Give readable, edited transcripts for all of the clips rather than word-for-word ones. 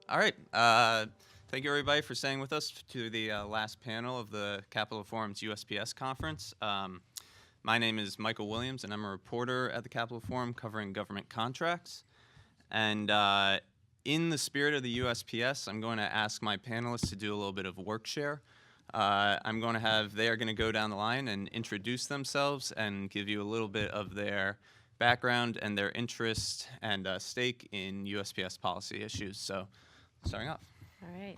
All right. Thank you, everybody, for staying with us to the last panel of the Capitol Forum's USPS conference. My name is Michael Williams, and I'm a reporter at the Capitol Forum covering government contracts. And in the spirit of the USPS, I'm going to ask my panelists to do a little bit of work share. They are going to go down the line and introduce themselves and give you a little bit of their background and their interest and stake in USPS policy issues. So, starting off. All right.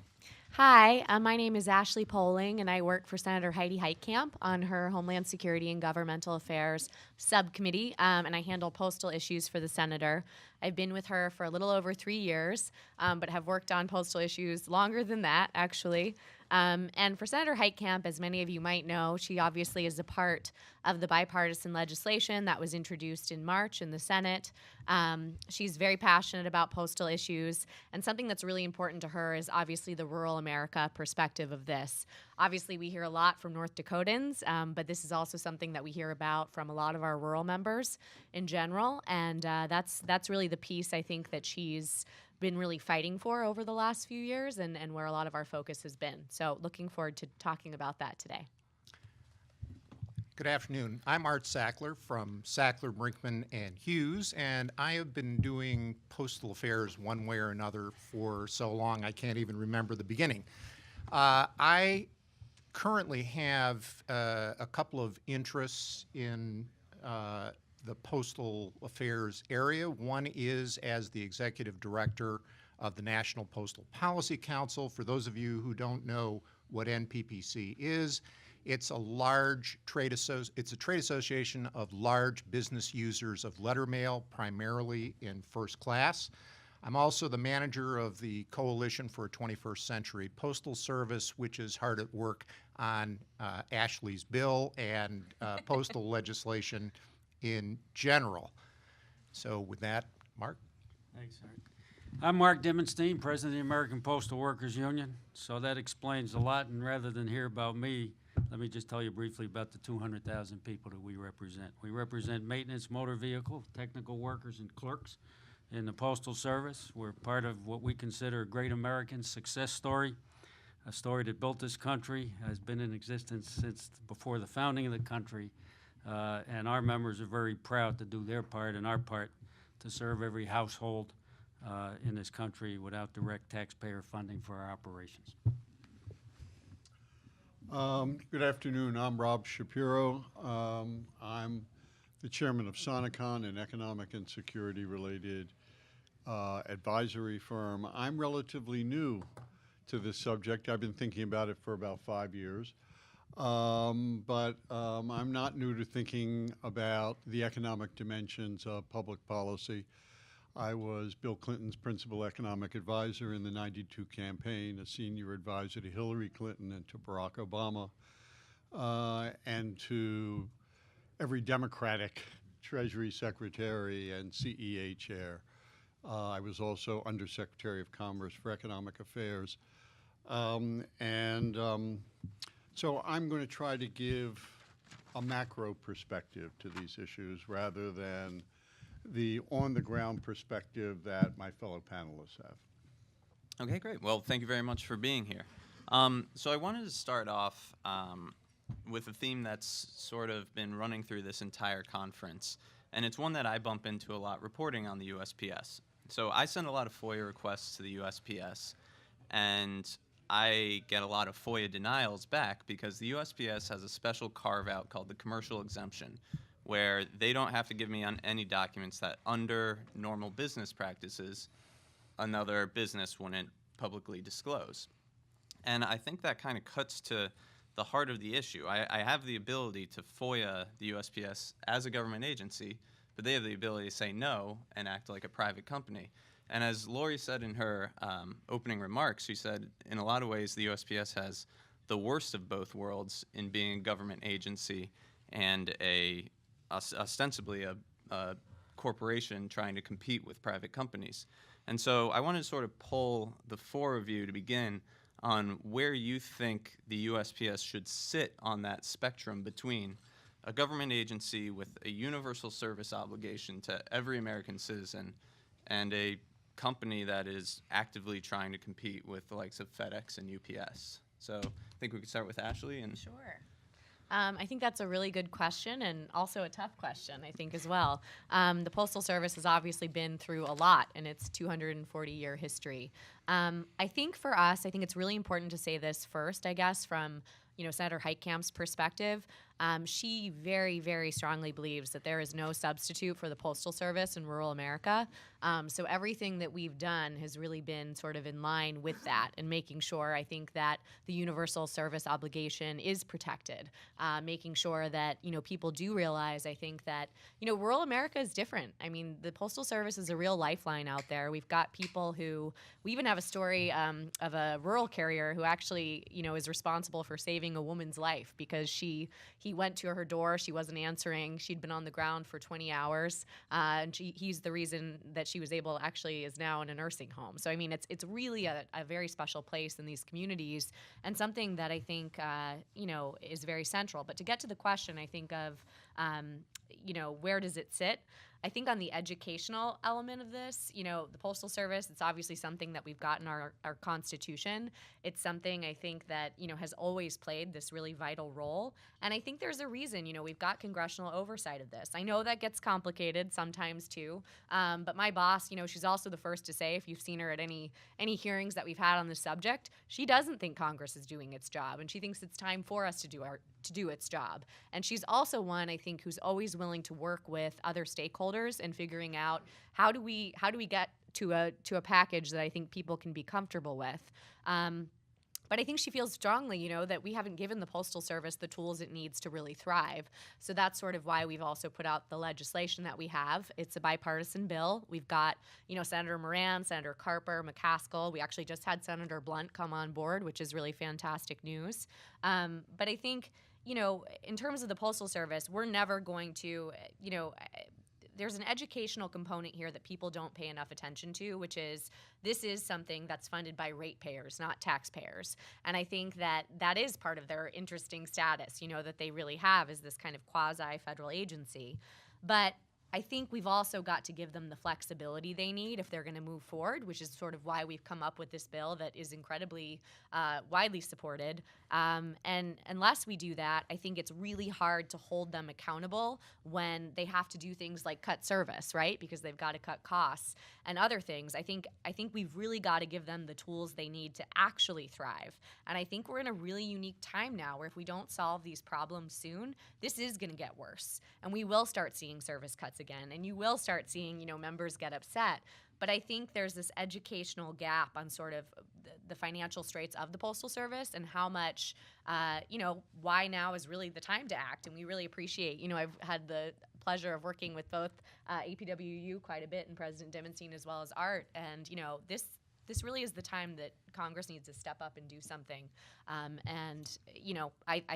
Hi, my name is Ashley Poling, and I work for Senator Heidi Heitkamp on her Homeland Security and Governmental Affairs subcommittee, and I handle postal issues for the senator. I've been with her for a little over 3 years, but have worked on postal issues longer than that, actually. And for Senator Heitkamp, as many of you might know, she obviously is a part of the bipartisan legislation that was introduced in March in the Senate. She's very passionate about postal issues, and something that's really important to her is obviously the rural America perspective of this. Obviously, we hear a lot from North Dakotans, but this is also something that we hear about from a lot of our rural members in general, and that's really the piece I think that she's been really fighting for over the last few years and where a lot of our focus has been. So looking forward to talking about that today. Good afternoon. I'm Art Sackler from Sackler, Brinkman, and Hughes, and I have been doing postal affairs one way or another for so long I can't even remember the beginning. I currently have a couple of interests in the postal affairs area. One is as the executive director of the National Postal Policy Council. For those of you who don't know what NPPC is, it's a large trade association of large business users of letter mail, primarily in first class. I'm also the manager of the Coalition for a 21st Century Postal Service, which is hard at work on Ashley's bill and postal legislation in general. So with that, Mark. Thanks, Art. I'm Mark Dimmenstein, President of the American Postal Workers Union. So that explains a lot, and rather than hear about me, let me just tell you briefly about the 200,000 people that we represent. We represent maintenance, motor vehicle, technical workers, and clerks in the Postal Service. We're part of what we consider a great American success story, a story that built this country, has been in existence since before the founding of the country, and our members are very proud to do their part and our part to serve every household in this country without direct taxpayer funding for our operations. Good afternoon. I'm Rob Shapiro. I'm the chairman of Sonicon, an economic and security related advisory firm. I'm relatively new to this subject. I've been thinking about it for about 5 years. But I'm not new to thinking about the economic dimensions of public policy. I was Bill Clinton's principal economic advisor in the '92 campaign, a senior advisor to Hillary Clinton and to Barack Obama, and to every Democratic Treasury Secretary and CEA chair. I was also Undersecretary of Commerce for Economic Affairs. So I'm going to try to give a macro perspective to these issues rather than the on-the-ground perspective that my fellow panelists have. Okay, great. Well, thank you very much for being here. So I wanted to start off with a theme that's sort of been running through this entire conference, and it's one that I bump into a lot reporting on the USPS. So I send a lot of FOIA requests to the USPS, and I get a lot of FOIA denials back because the USPS has a special carve-out called the commercial exemption, where they don't have to give me on any documents that under normal business practices, another business wouldn't publicly disclose. And I think that kind of cuts to the heart of the issue. I have the ability to FOIA the USPS as a government agency, but they have the ability to say no and act like a private company. And as Lori said in her opening remarks, she said in a lot of ways the USPS has the worst of both worlds in being a government agency and ostensibly a corporation trying to compete with private companies. And so I wanted to sort of poll the four of you to begin on where you think the USPS should sit on that spectrum between a government agency with a universal service obligation to every American citizen and a company that is actively trying to compete with the likes of FedEx and UPS. So I think we could start with Ashley. And Sure. I think that's a really good question and also a tough question, I think, as well. The Postal Service has obviously been through a lot in its 240-year history. I think for us, I think it's really important to say this first, I guess, from Senator Heitkamp's perspective. She very, very strongly believes that there is no substitute for the Postal Service in rural America. So everything that we've done has really been sort of in line with that and making sure, I think, that the universal service obligation is protected, making sure that, people do realize, I think, that, rural America is different. I mean, the Postal Service is a real lifeline out there. We've got people who, we even have a story of a rural carrier who actually, is responsible for saving a woman's life because he went to her door, she wasn't answering, she'd been on the ground for 20 hours, and he's the reason that she was able, actually is now in a nursing home. So I mean, it's really a very special place in these communities, and something that I think is very central. But to get to the question, I think of where does it sit? I think on the educational element of this, the Postal Service, it's obviously something that we've got in our Constitution. It's something I think that, has always played this really vital role. And I think there's a reason, we've got congressional oversight of this. I know that gets complicated sometimes too, but my boss, she's also the first to say, if you've seen her at any hearings that we've had on this subject, she doesn't think Congress is doing its job, and she thinks it's time for us to do its job. And she's also one, I think, who's always willing to work with other stakeholders and figuring out how do we get to a package that I think people can be comfortable with. But I think she feels strongly, that we haven't given the Postal Service the tools it needs to really thrive. So that's sort of why we've also put out the legislation that we have. It's a bipartisan bill. We've got, Senator Moran, Senator Carper, McCaskill. We actually just had Senator Blunt come on board, which is really fantastic news. But I think, in terms of the Postal Service, we're never going to, there's an educational component here that people don't pay enough attention to, which is this is something that's funded by ratepayers, not taxpayers. And I think that is part of their interesting status, that they really have, is this kind of quasi-federal agency. But I think we've also got to give them the flexibility they need if they're going to move forward, which is sort of why we've come up with this bill that is incredibly widely supported. And unless we do that, I think it's really hard to hold them accountable when they have to do things like cut service, right? Because they've got to cut costs and other things. I think we've really got to give them the tools they need to actually thrive. And I think we're in a really unique time now where if we don't solve these problems soon, this is going to get worse. And we will start seeing service cuts again, and you will start seeing, members get upset. But I think there's this educational gap on sort of the financial straits of the Postal Service and how much, why now is really the time to act. And we really appreciate, I've had the pleasure of working with both APWU quite a bit and President Dimenstein as well as Art. And, this really is the time that Congress needs to step up and do something. I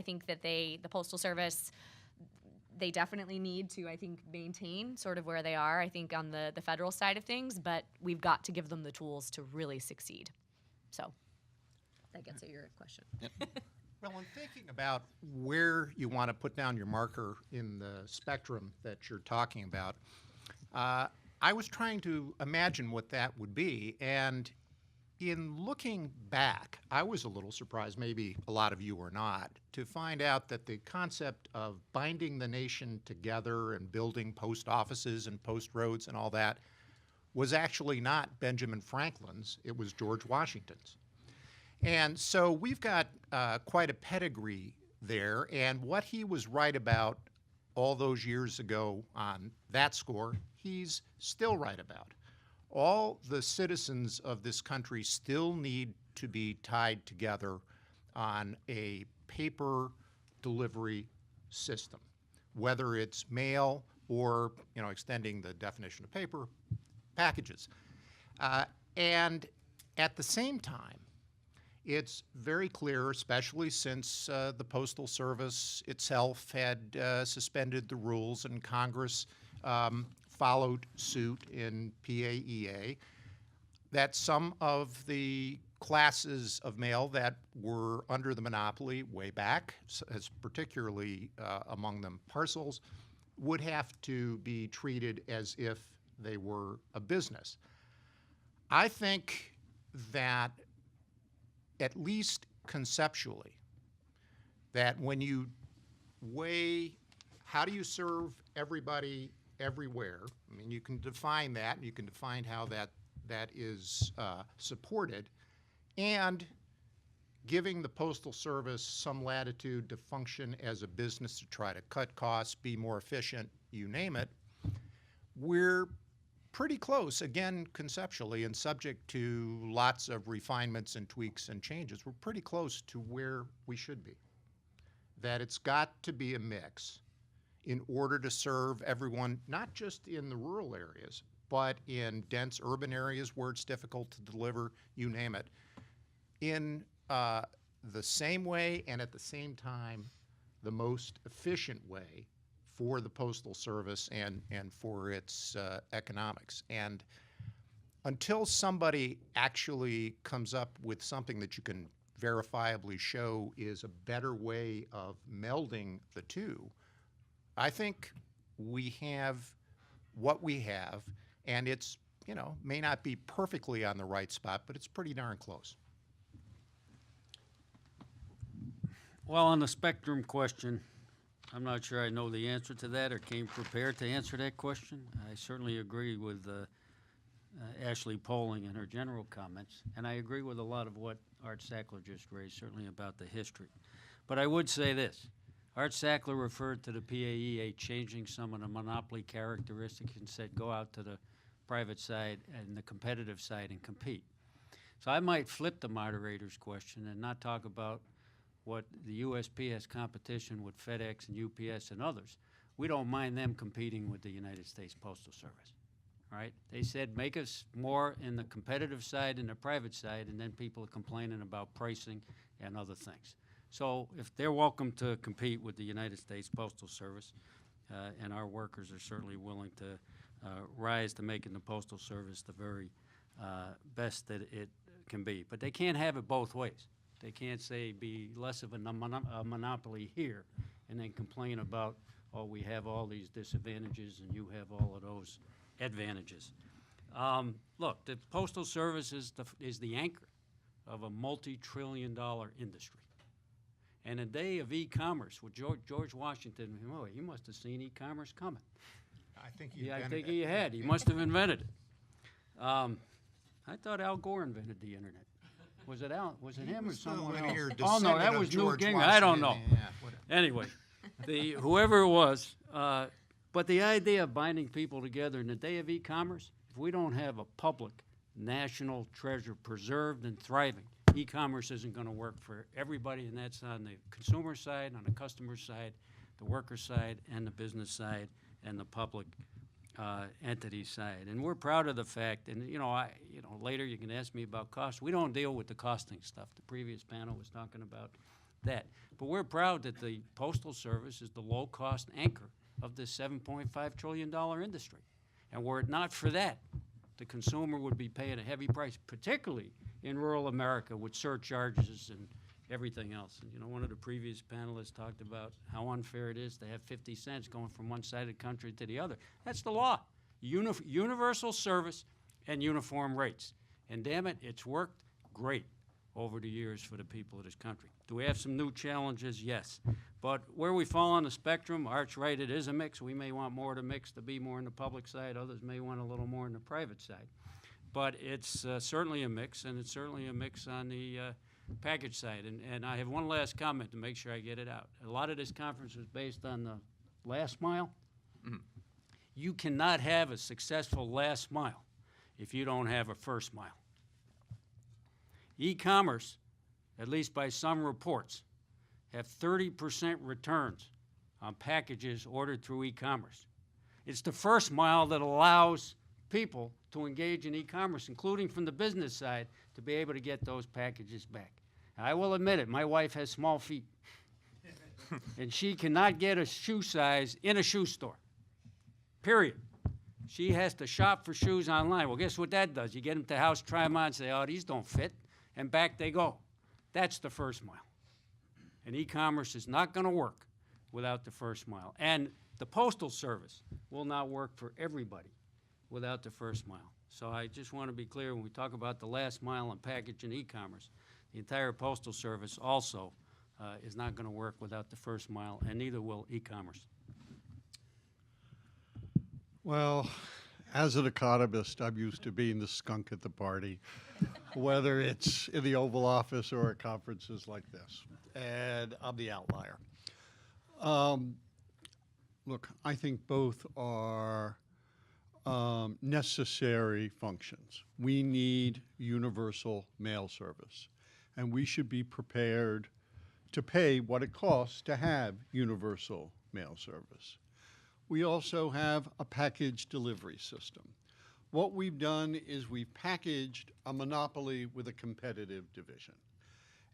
think that the Postal Service, they definitely need to, I think, maintain sort of where they are, I think, on the federal side of things, but we've got to give them the tools to really succeed. So that gets at your question. Yep. Well, in thinking about where you want to put down your marker in the spectrum that you're talking about, I was trying to imagine what that would be, and in looking back, I was a little surprised, maybe a lot of you were not, to find out that the concept of binding the nation together and building post offices and post roads and all that was actually not Benjamin Franklin's, it was George Washington's. And so we've got quite a pedigree there, and what he was right about all those years ago on that score, he's still right about. All the citizens of this country still need to be tied together on a paper delivery system, whether it's mail or, extending the definition of paper, packages. And at the same time, it's very clear, especially since the Postal Service itself had suspended the rules and Congress followed suit in PAEA, that some of the classes of mail that were under the monopoly way back, as particularly among them parcels, would have to be treated as if they were a business. I think that, at least conceptually, that when you weigh how do you serve everybody everywhere, I mean, you can define that, and you can define how that is supported, and giving the Postal Service some latitude to function as a business to try to cut costs, be more efficient, you name it, we're pretty close, again, conceptually, and subject to lots of refinements and tweaks and changes. We're pretty close to where we should be. That it's got to be a mix in order to serve everyone, not just in the rural areas, but in dense urban areas where it's difficult to deliver, you name it, in the same way and at the same time the most efficient way for the Postal Service and for its economics. And until somebody actually comes up with something that you can verifiably show is a better way of melding the two, I think we have what we have, and it's, may not be perfectly on the right spot, but it's pretty darn close. Well, on the spectrum question, I'm not sure I know the answer to that or came prepared to answer that question. I certainly agree with Ashley Poling and her general comments, and I agree with a lot of what Art Sackler just raised, certainly about the history. But I would say this. Art Sackler referred to the PAEA changing some of the monopoly characteristics and said go out to the private side and the competitive side and compete. So I might flip the moderator's question and not talk about what the USPS competition with FedEx and UPS and others. We don't mind them competing with the United States Postal Service, right? They said make us more in the competitive side and the private side, and then people are complaining about pricing and other things. So if they're welcome to compete with the United States Postal Service, and our workers are certainly willing to rise to making the Postal Service the very best that it can be. But they can't have it both ways. They can't say be less of a monopoly here and then complain about, oh, we have all these disadvantages and you have all of those advantages. Look, the Postal Service is the anchor of a multi-trillion-dollar industry. And a day of e-commerce with George Washington, oh, he must have seen e-commerce coming. I think I think he had. He must have invented it. I thought Al Gore invented the internet. Was it Al? Was it him or someone else? Oh no, that was Newt Gingrich. I don't know. Anyway, whoever it was, but the idea of binding people together in the day of e-commerce, if we don't have a public national treasure preserved and thriving, e-commerce isn't going to work for everybody, and that's on the consumer side, on the customer side, the worker side, and the business side, and the public entity side. And we're proud of the fact, and later you can ask me about cost. We don't deal with the costing stuff. The previous panel was talking about that. But we're proud that the Postal Service is the low-cost anchor of this $7.5 trillion industry. And were it not for that, the consumer would be paying a heavy price, particularly in rural America with surcharges and everything else. And one of the previous panelists talked about how unfair it is to have 50 cents going from one side of the country to the other. That's the law. Universal service and uniform rates. And damn it, it's worked great over the years for the people of this country. Do we have some new challenges? Yes. But where we fall on the spectrum, Art's right, it is a mix. We may want more of the mix to be more in the public side. Others may want a little more in the private side. But it's certainly a mix, and it's certainly a mix on the package side. And I have one last comment to make sure I get it out. A lot of this conference was based on the last mile. Mm-hmm. You cannot have a successful last mile if you don't have a first mile. E-commerce, at least by some reports, have 30% returns on packages ordered through e-commerce. It's the first mile that allows people to engage in e-commerce, including from the business side, to be able to get those packages back. I will admit it, my wife has small feet, and she cannot get a shoe size in a shoe store, period. She has to shop for shoes online. Well, guess what that does? You get them to the house, try them on, say, oh, these don't fit, and back they go. That's the first mile. And e-commerce is not going to work without the first mile. And the Postal Service will not work for everybody without the first mile. So I just want to be clear, when we talk about the last mile and package and e-commerce, the entire Postal Service also is not going to work without the first mile, and neither will e-commerce. Well, as an economist, I'm used to being the skunk at the party, whether it's in the Oval Office or at conferences like this, and I'm the outlier. Look, I think both are necessary functions. We need universal mail service, and we should be prepared to pay what it costs to have universal mail service. We also have a package delivery system. What we've done is we've packaged a monopoly with a competitive division.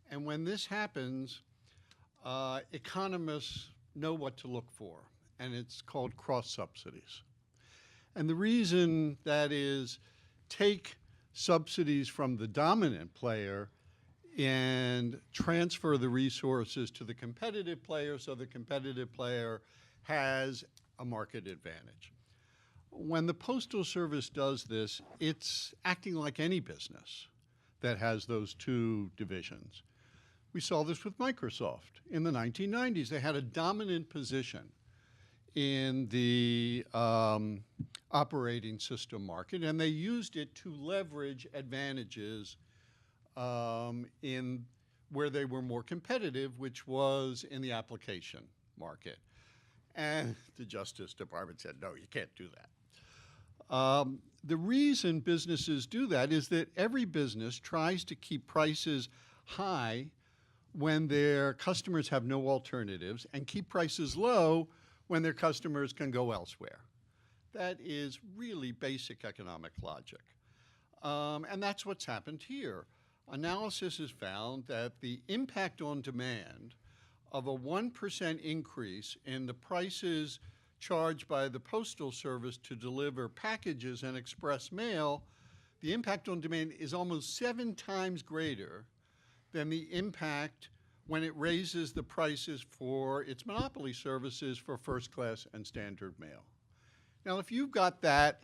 And when this happens, economists know what to look for, and it's called cross-subsidies. And the reason that is, take subsidies from the dominant player and transfer the resources to the competitive player so the competitive player has a market advantage. When the Postal Service does this, it's acting like any business that has those two divisions. We saw this with Microsoft. In the 1990s, they had a dominant position in the operating system market, and they used it to leverage advantages in where they were more competitive, which was in the application market. And the Justice Department said, no, you can't do that. The reason businesses do that is that every business tries to keep prices high when their customers have no alternatives and keep prices low when their customers can go elsewhere. That is really basic economic logic. And that's what's happened here. Analysis has found that the impact on demand of a 1% increase in the prices charged by the Postal Service to deliver packages and express mail, the impact on demand is almost 7 times greater than the impact when it raises the prices for its monopoly services for first class and standard mail. Now, if you've got that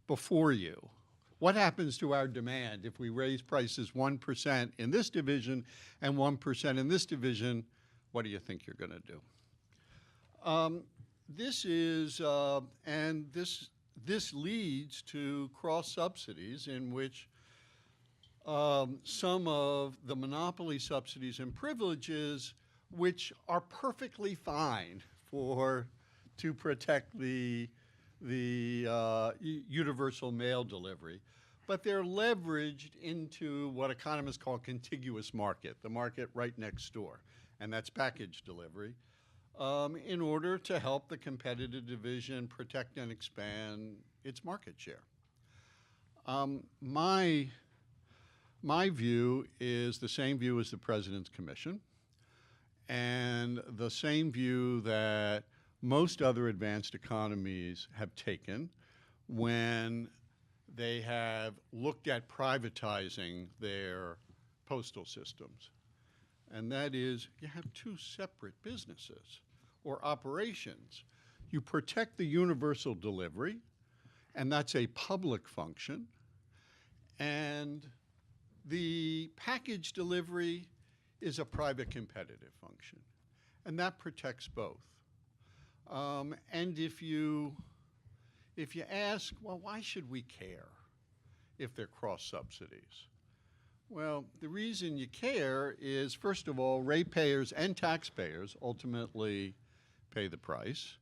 before you, what happens to our demand if we raise prices 1% in this division and 1% in this division? What do you think you're going to do? This leads to cross subsidies in which some of the monopoly subsidies and privileges, which are perfectly fine to protect the universal mail delivery, but they're leveraged into what economists call contiguous market, the market right next door, and that's package delivery, in order to help the competitive division protect and expand its market share. My view is the same view as the President's Commission, and the same view that most other advanced economies have taken when they have looked at privatizing their postal systems. And that is, you have two separate businesses or operations. You protect the universal delivery, and that's a public function, and the package delivery is a private competitive function, and that protects both. And if you ask, well, why should we care if they're cross subsidies? Well, the reason you care is, first of all, ratepayers and taxpayers ultimately pay the price.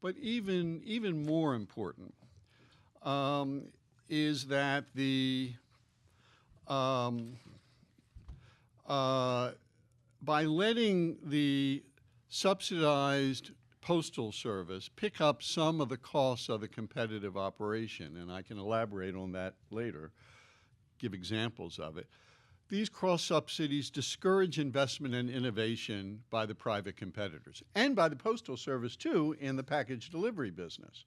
But even more important is that by letting the subsidized Postal Service pick up some of the costs of the competitive operation, and I can elaborate on that later, give examples of it. These cross subsidies discourage investment and innovation by the private competitors and by the Postal Service too in the package delivery business.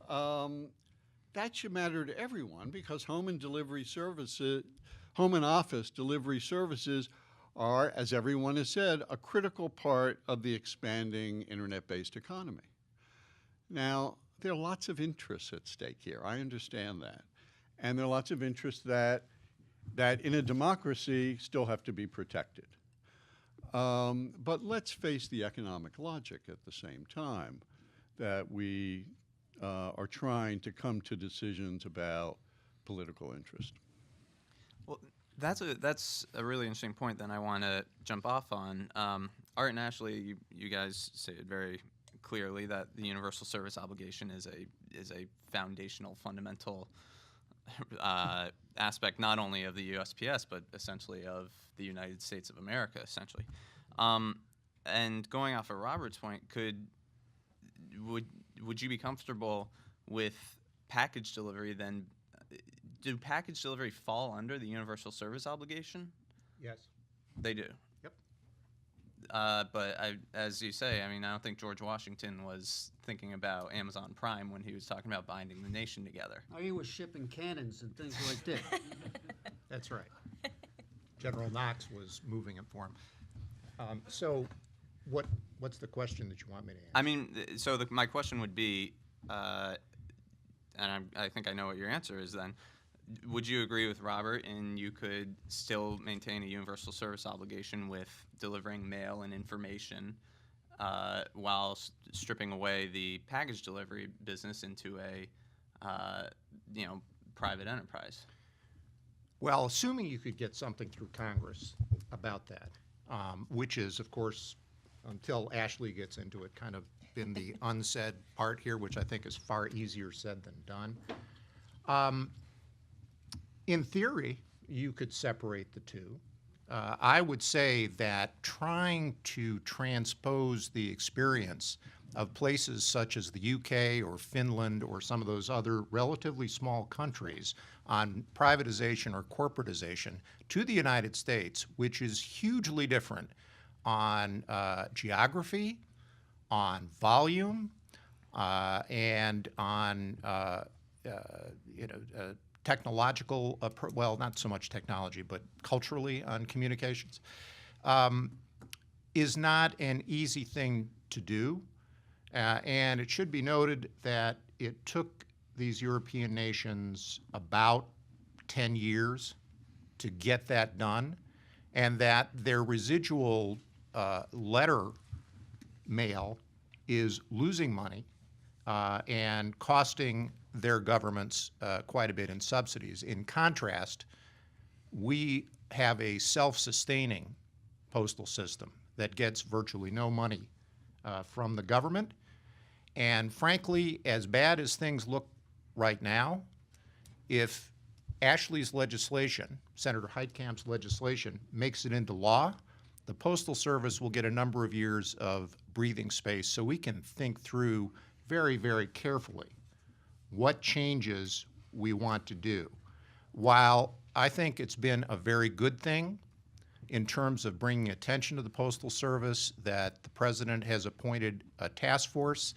That should matter to everyone because home and office delivery services are, as everyone has said, a critical part of the expanding internet-based economy. Now, there are lots of interests at stake here. I understand that. and there are lots of interests that in a democracy still have to be protected. But let's face the economic logic at the same time, that we are trying to come to decisions about political interest. Well, that's a really interesting point that I want to jump off on. Art and Ashley, you guys stated very clearly that the universal service obligation is a foundational, fundamental aspect not only of the USPS but essentially of the United States of America, essentially. And going off of Robert's point, would you be comfortable with package delivery then? Do package delivery fall under the universal service obligation? Yes. They do. Yep. But as you say, I mean, I don't think George Washington was thinking about Amazon Prime when he was talking about binding the nation together. Oh, he was shipping cannons and things like that. That's right. General Knox was moving it for him. So what's the question that you want me to answer? I mean, so my question would be, and I think I know what your answer is then, would you agree with Robert in you could still maintain a universal service obligation with delivering mail and information while stripping away the package delivery business into a private enterprise? Well, assuming you could get something through Congress about that, which is, of course, until Ashley gets into it, kind of been the unsaid part here, which I think is far easier said than done. In theory, you could separate the two. I would say that trying to transpose the experience of places such as the UK or Finland or some of those other relatively small countries on privatization or corporatization to the United States, which is hugely different on geography, on volume, and on technological, well, not so much technology, but culturally on communications, is not an easy thing to do. And it should be noted that it took these European nations about 10 years to get that done, and that their residual letter mail is losing money and costing their governments quite a bit in subsidies. In contrast, we have a self-sustaining postal system that gets virtually no money from the government. And frankly, as bad as things look right now, if Ashley's legislation, Senator Heitkamp's legislation, makes it into law, the Postal Service will get a number of years of breathing space so we can think through very, very carefully what changes we want to do. While I think it's been a very good thing in terms of bringing attention to the Postal Service that the President has appointed a task force,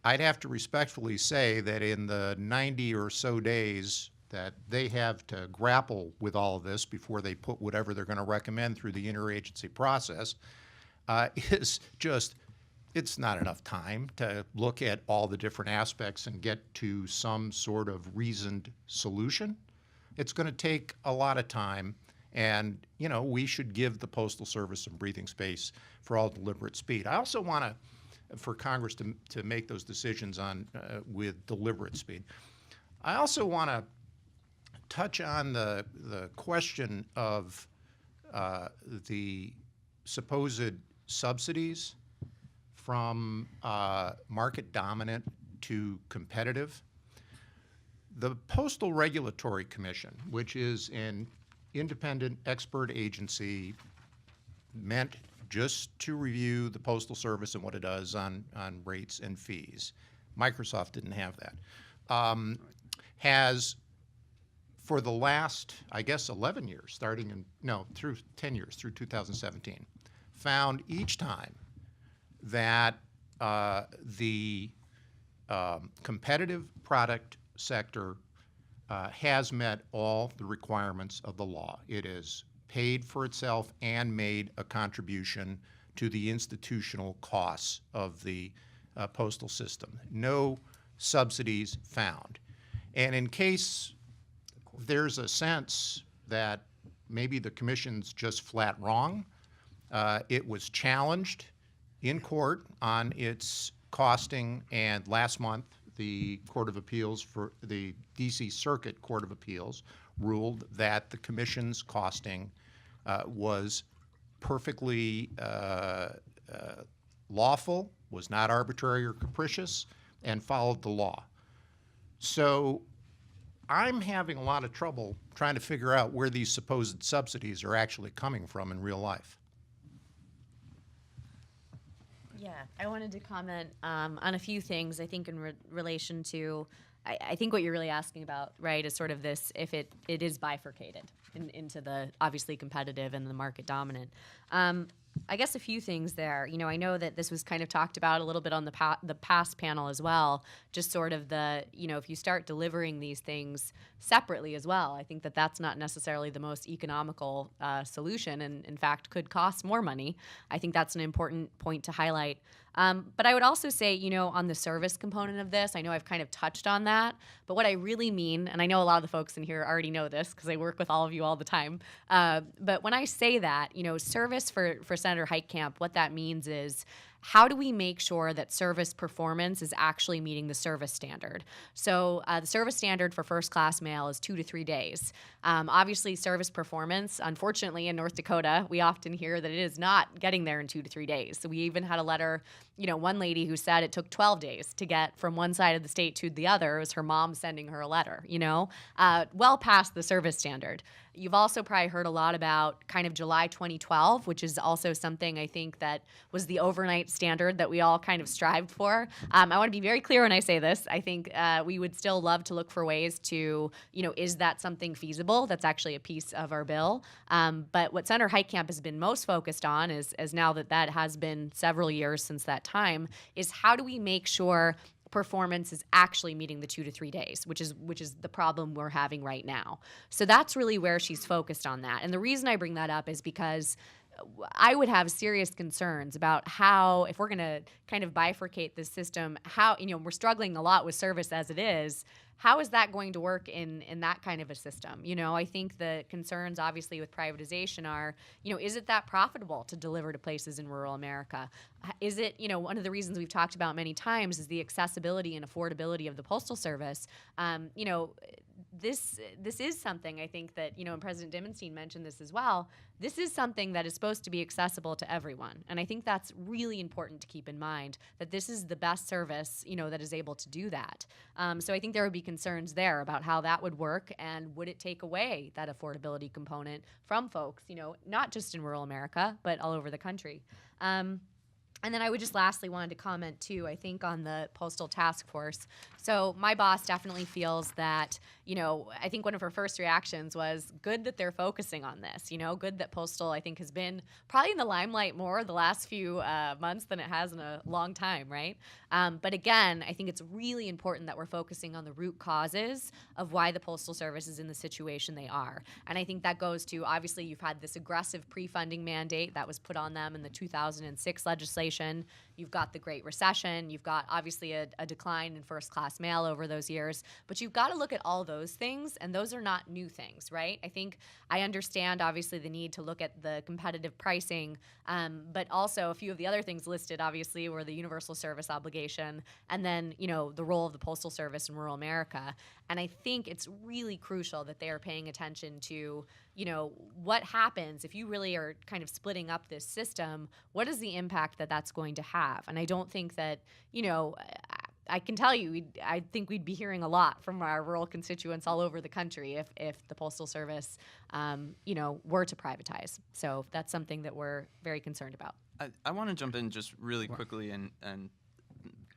I'd have to respectfully say that in the 90 or so days that they have to grapple with all of this before they put whatever they're going to recommend through the interagency process, is just, it's not enough time to look at all the different aspects and get to some sort of reasoned solution. It's going to take a lot of time, and we should give the Postal Service some breathing space for all deliberate speed. I also want for Congress to make those decisions on with deliberate speed. I also want to touch on the question of the supposed subsidies from market dominant to competitive. The Postal Regulatory Commission, which is an independent expert agency meant just to review the Postal Service and what it does on rates and fees. Microsoft didn't have that. Has, for the last, I guess, 11 years, through 10 years, through 2017, found each time that the competitive product sector has met all the requirements of the law. It has paid for itself and made a contribution to the institutional costs of the postal system. No subsidies found. And in case there's a sense that maybe the commission's just flat wrong. It was challenged in court on its costing, and last month, the Court of Appeals for the DC Circuit Court of Appeals ruled that the commission's costing was perfectly lawful, was not arbitrary or capricious, and followed the law. So I'm having a lot of trouble trying to figure out where these supposed subsidies are actually coming from in real life. Yeah, I wanted to comment on a few things. I think in relation to, I think what you're really asking about, right, is sort of this, if it is bifurcated into the obviously competitive and the market dominant. I guess a few things there. You know, I know that this was kind of talked about a little bit on the past panel as well, just sort of the, you know, if you start delivering these things separately as well, I think that that's not necessarily the most economical solution, and in fact could cost more money. I think that's an important point to highlight. But I would also say, you know, on the service component of this, I know I've kind of touched on that, but what I really mean, and I know a lot of the folks in here already know this because I work with all of you all the time, but when I say that, you know, service for Senator Heitkamp, what that means is, how do we make sure that service performance is actually meeting the service standard? So the service standard for first class mail is 2 to 3 days. Obviously, service performance, unfortunately, in North Dakota, we often hear that it is not getting there in 2 to 3 days. So we even had a letter, you know, one lady who said it took 12 days to get from one side of the state to the other. It was her mom sending her a letter, you know, well past the service standard. You've also probably heard a lot about kind of July 2012, which is also something I think that was the overnight standard that we all kind of strived for. I want to be very clear when I say this. I think we would still love to look for ways to, you know, is that something feasible? That's actually a piece of our bill. But what Senator Heitkamp has been most focused on is, as now that has been several years since that time, is how do we make sure performance is actually meeting the 2 to 3 days, which is the problem we're having right now. So that's really where she's focused on that. And the reason I bring that up is because I would have serious concerns about how, if we're going to kind of bifurcate this system, how, you know, we're struggling a lot with service as it is. How is that going to work in that kind of a system? You know, I think the concerns obviously with privatization are, you know, is it that profitable to deliver to places in rural America? Is it, you know, one of the reasons we've talked about many times is the accessibility and affordability of the Postal Service. You know, this is something I think that, you know, and President Dimenstein mentioned this as well, this is something that is supposed to be accessible to everyone. And I think that's really important to keep in mind, that this is the best service, you know, that is able to do that. So I think there would be concerns there about how that would work, and would it take away that affordability component from folks, you know, not just in rural America, but all over the country. And then I would just lastly wanted to comment too, I think, on the Postal Task Force. So my boss definitely feels that, you know, I think one of her first reactions was good that they're focusing on this, you know, good that Postal, I think, has been probably in the limelight more the last few months than it has in a long time, right? But again, I think it's really important that we're focusing on the root causes of why the Postal Service is in the situation they are. And I think that goes to, obviously, you've had this aggressive pre-funding mandate that was put on them in the 2006 legislation. You've got the Great Recession. You've got, obviously, a decline in first-class mail over those years. But you've got to look at all those things, and those are not new things, right? I think I understand, obviously, the need to look at the competitive pricing, but also a few of the other things listed, obviously, were the universal service obligation and then, you know, the role of the Postal Service in rural America. And I think it's really crucial that they are paying attention to, you know, what happens if you really are kind of splitting up this system. What is the impact that that's going to have? And I don't think that, you know, I can tell you, I think we'd be hearing a lot from our rural constituents all over the country if the Postal Service, you know, were to privatize. So that's something that we're very concerned about. I want to jump in just really quickly and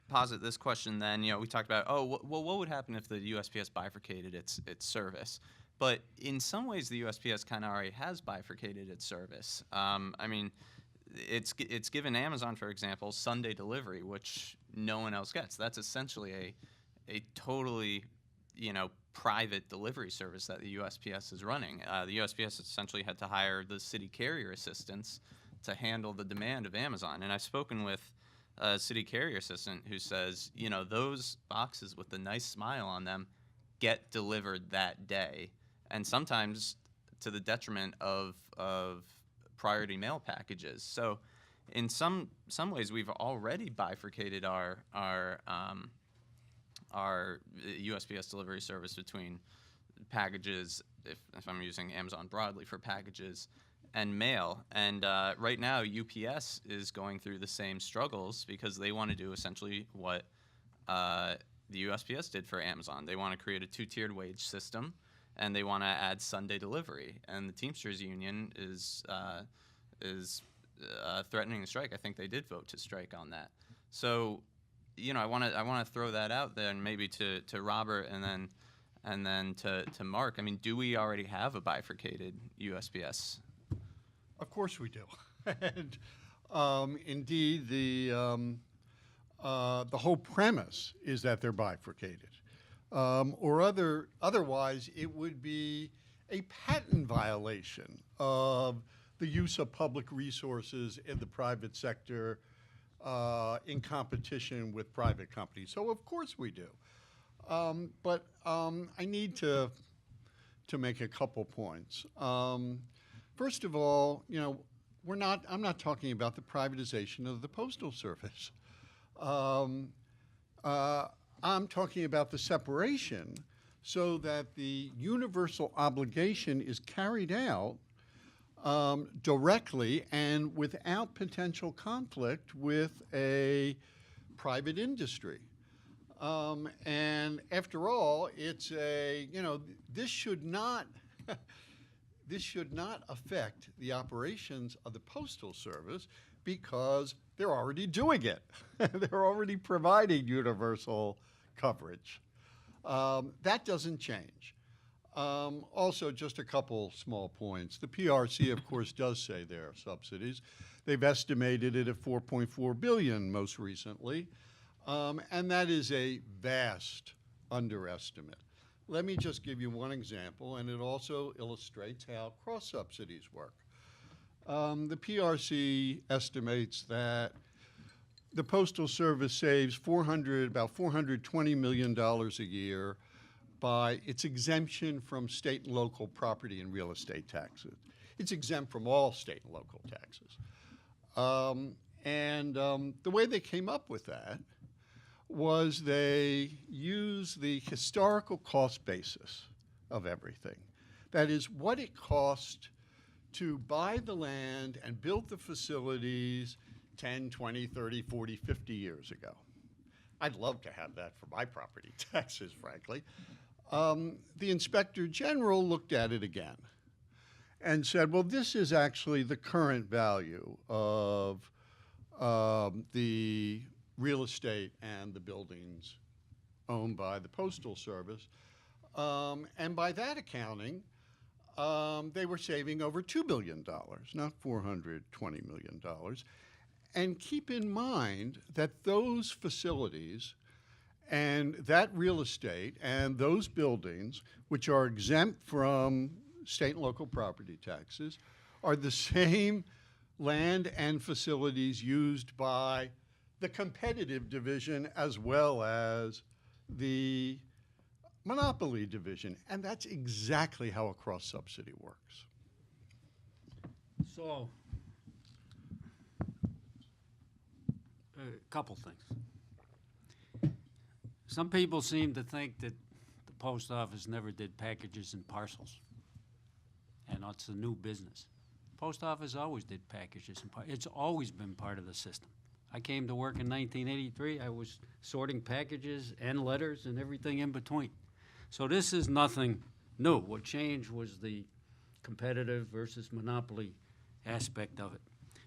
posit this question then. You know, we talked about, what would happen if the USPS bifurcated its service? But in some ways, the USPS kind of already has bifurcated its service. I mean, it's given Amazon, for example, Sunday delivery, which no one else gets. That's essentially a totally, you know, private delivery service that the USPS is running. The USPS essentially had to hire the city carrier assistants to handle the demand of Amazon. And I've spoken with a city carrier assistant who says, you know, those boxes with the nice smile on them get delivered that day. and sometimes to the detriment of priority mail packages. So in some ways, we've already bifurcated our USPS delivery service between packages, if I'm using Amazon broadly for packages, and mail. And right now, UPS is going through the same struggles because they want to do essentially what the USPS did for Amazon. They want to create a two-tiered wage system, and they want to add Sunday delivery. And the Teamsters Union is threatening to strike. I think they did vote to strike on that. So, I want to throw that out there, and maybe to Robert, and then to Mark. I mean, do we already have a bifurcated USPS? Of course we do. And indeed, the whole premise is that they're bifurcated. Otherwise, it would be a patent violation of the use of public resources in the private sector in competition with private companies. So of course we do. But I need to make a couple points. First of all, I'm not talking about the privatization of the Postal Service. I'm talking about the separation so that the universal obligation is carried out directly and without potential conflict with a private industry. And after all, it's this should not this should not affect the operations of the Postal Service because they're already doing it. They're already providing universal coverage. That doesn't change. Also, just a couple small points. The PRC, of course, does say there are subsidies. They've estimated it at $4.4 billion most recently, and that is a vast underestimate. Let me just give you one example, and it also illustrates how cross-subsidies work. The PRC estimates that the Postal Service saves about $420 million a year by its exemption from state and local property and real estate taxes. It's exempt from all state and local taxes. The way they came up with that was they used the historical cost basis of everything. That is, what it cost to buy the land and build the facilities 10, 20, 30, 40, 50 years ago. I'd love to have that for my property taxes, frankly. The Inspector General looked at it again and said, well, this is actually the current value of the real estate and the buildings owned by the Postal Service. And by that accounting, they were saving over $2 billion, not $420 million. And keep in mind that those facilities and that real estate and those buildings, which are exempt from state and local property taxes, are the same land and facilities used by the competitive division as well as the monopoly division. And that's exactly how a cross-subsidy works. So, a couple things. Some people seem to think that the post office never did packages and parcels, and it's a new business. Post office always did packages and parcels. It's always been part of the system. I came to work in 1983. I was sorting packages and letters and everything in between. So this is nothing new. What changed was the competitive versus monopoly aspect of it.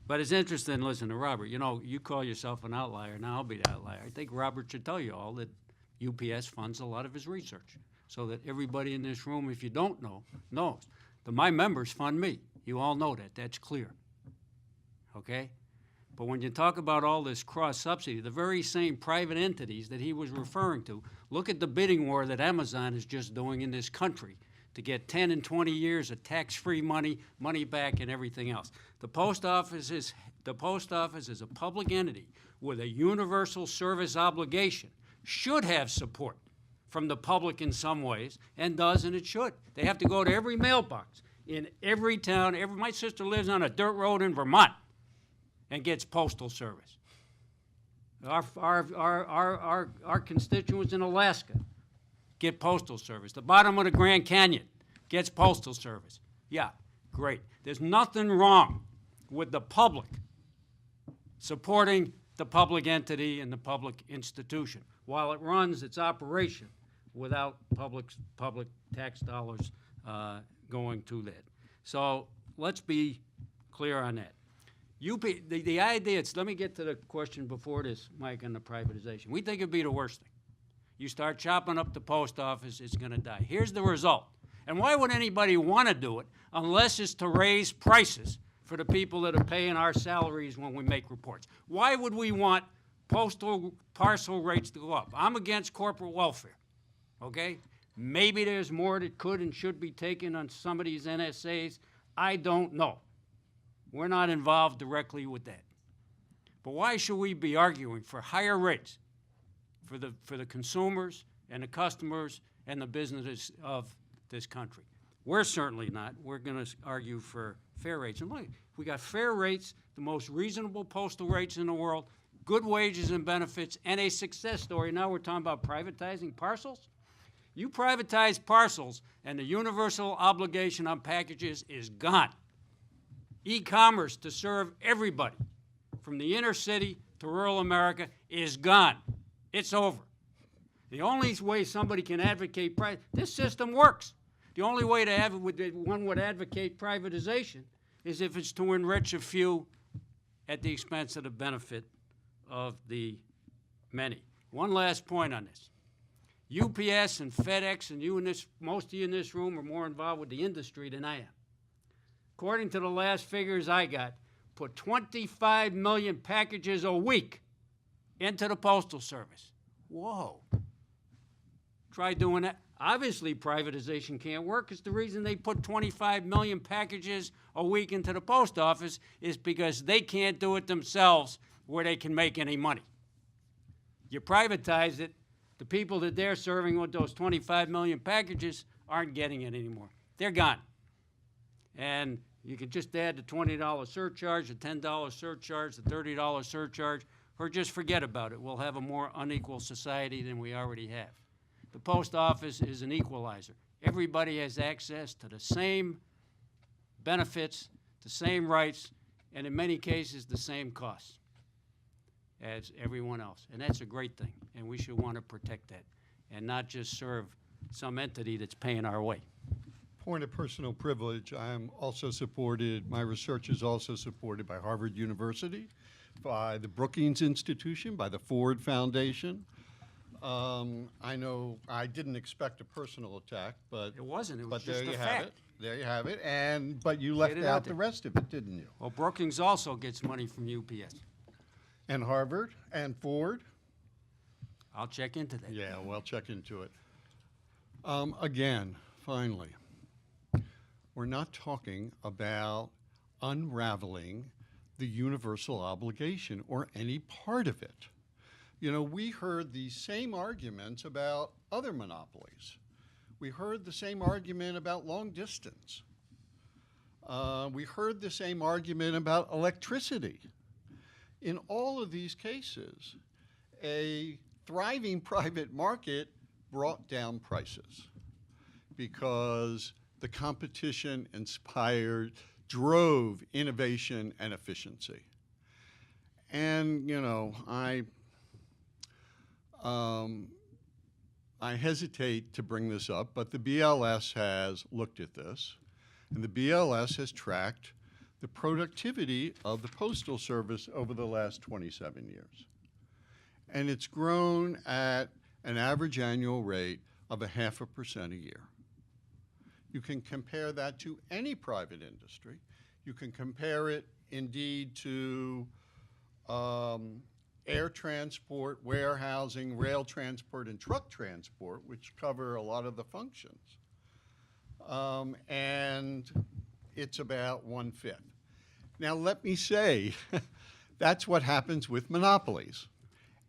But it's interesting, listen to Robert. You call yourself an outlier. Now I'll be the outlier. I think Robert should tell you all that UPS funds a lot of his research so that everybody in this room, if you don't know, knows. My members fund me. You all know that. That's clear. Okay? But when you talk about all this cross-subsidy, the very same private entities that he was referring to, look at the bidding war that Amazon is just doing in this country to get 10 and 20 years of tax-free money back, and everything else. The post office is a public entity with a universal service obligation, should have support from the public in some ways, and does, and it should. They have to go to every mailbox in every town. My sister lives on a dirt road in Vermont and gets postal service. Our constituents in Alaska get postal service. The bottom of the Grand Canyon gets postal service. Yeah, great. There's nothing wrong with the public supporting the public entity and the public institution while it runs its operation without public tax dollars going to that. So let's be clear on that. The idea, let me get to the question before this, Mike, on the privatization. We think it'd be the worst thing. You start chopping up the post office, it's going to die. Here's the result. And why would anybody want to do it unless it's to raise prices for the people that are paying our salaries when we make reports? Why would we want postal parcel rates to go up? I'm against corporate welfare, okay? Maybe there's more that could and should be taken on some of these NSAs. I don't know. We're not involved directly with that. But why should we be arguing for higher rates for the consumers and the customers and the businesses of this country? We're certainly not. We're going to argue for fair rates. And look, we got fair rates, the most reasonable postal rates in the world, good wages and benefits, and a success story. Now we're talking about privatizing parcels. You privatize parcels, and the universal obligation on packages is gone. E-commerce to serve everybody, from the inner city to rural America, is gone. It's over. The only way somebody can advocate this system works. The only way one would advocate privatization is if it's to enrich a few at the expense of the benefit of the many. One last point on this. UPS and FedEx and most of you in this room are more involved with the industry than I am. According to the last figures I got, put 25 million packages a week into the Postal Service. Whoa. Try doing that. Obviously, privatization can't work because the reason they put 25 million packages a week into the post office is because they can't do it themselves where they can make any money. You privatize it, the people that they're serving with those 25 million packages aren't getting it anymore. They're gone. And you can just add the $20 surcharge, the $10 surcharge, the $30 surcharge, or just forget about it. We'll have a more unequal society than we already have. The post office is an equalizer. Everybody has access to the same benefits, the same rights, and in many cases, the same costs as everyone else. And that's a great thing, and we should want to protect that and not just serve some entity that's paying our way. Point of personal privilege, I am also supported, my research is also supported by Harvard University, by the Brookings Institution, by the Ford Foundation. I know I didn't expect a personal attack, but It wasn't. It was but there just a you have fact. it. There you have it. But you left it out out the there. rest of it, didn't you? Well, Brookings also gets money from UPS. And Harvard and Ford. I'll check into that. Yeah, well, check into it. Again, finally, we're not talking about unraveling the universal obligation or any part of it. You know, we heard the same arguments about other monopolies. We heard the same argument about long distance. We heard the same argument about electricity. In all of these cases, a thriving private market brought down prices because the competition drove innovation and efficiency. And, you know, I hesitate to bring this up, but the BLS has looked at this, and the BLS has tracked the productivity of the Postal Service over the last 27 years. And it's grown at an average annual rate of 0.5% a year. You can compare that to any private industry. You can compare it, indeed, to air transport, warehousing, rail transport, and truck transport, which cover a lot of the functions. And it's about 1/5. Now, let me say, that's what happens with monopolies.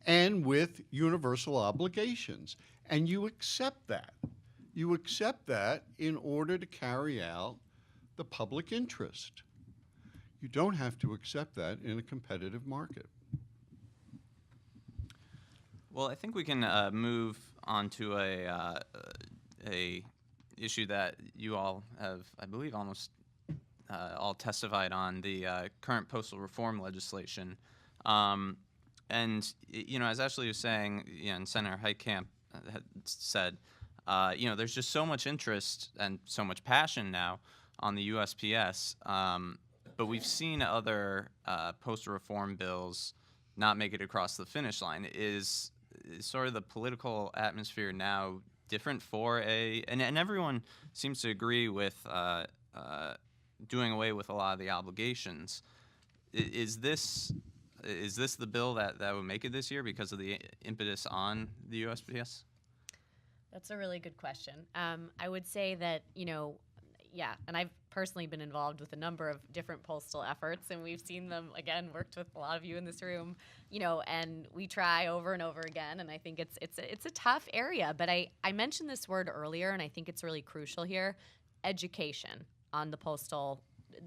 and with universal obligations. And you accept that. You accept that in order to carry out the public interest. You don't have to accept that in a competitive market. Well, I think we can move on to a issue that you all have, I believe, almost all testified on, the current postal reform legislation. As Ashley was saying, and Senator Heitkamp had said, there's just so much interest and so much passion now on the USPS, but we've seen other postal reform bills not make it across the finish line. Is sort of the political atmosphere now different for and everyone seems to agree with doing away with a lot of the obligations. Is this the bill that would make it this year because of the impetus on the USPS? That's a really good question. I would say that, and I've personally been involved with a number of different postal efforts, and we've seen them, again, worked with a lot of you in this room, and we try over and over again, and I think it's a tough area. But I mentioned this word earlier, and I think it's really crucial here. Education on the postal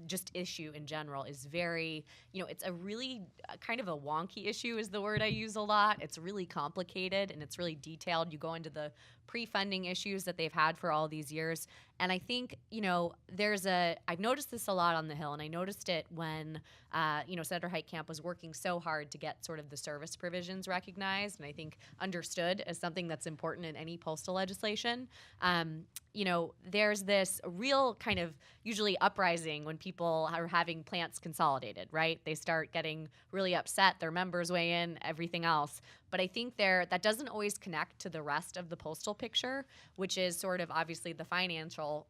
just issue in general is very, it's a really kind of a wonky issue is the word I use a lot. It's really complicated and it's really detailed. You go into the pre-funding issues that they've had for all these years. And I think, I've noticed this a lot on the Hill, and I noticed it when, Senator Heitkamp was working so hard to get sort of the service provisions recognized and I think understood as something that's important in any postal legislation. There's this real kind of usually uprising when people are having plants consolidated, right? They start getting really upset, their members weigh in, everything else. But I think that doesn't always connect to the rest of the postal picture, which is sort of obviously the financial,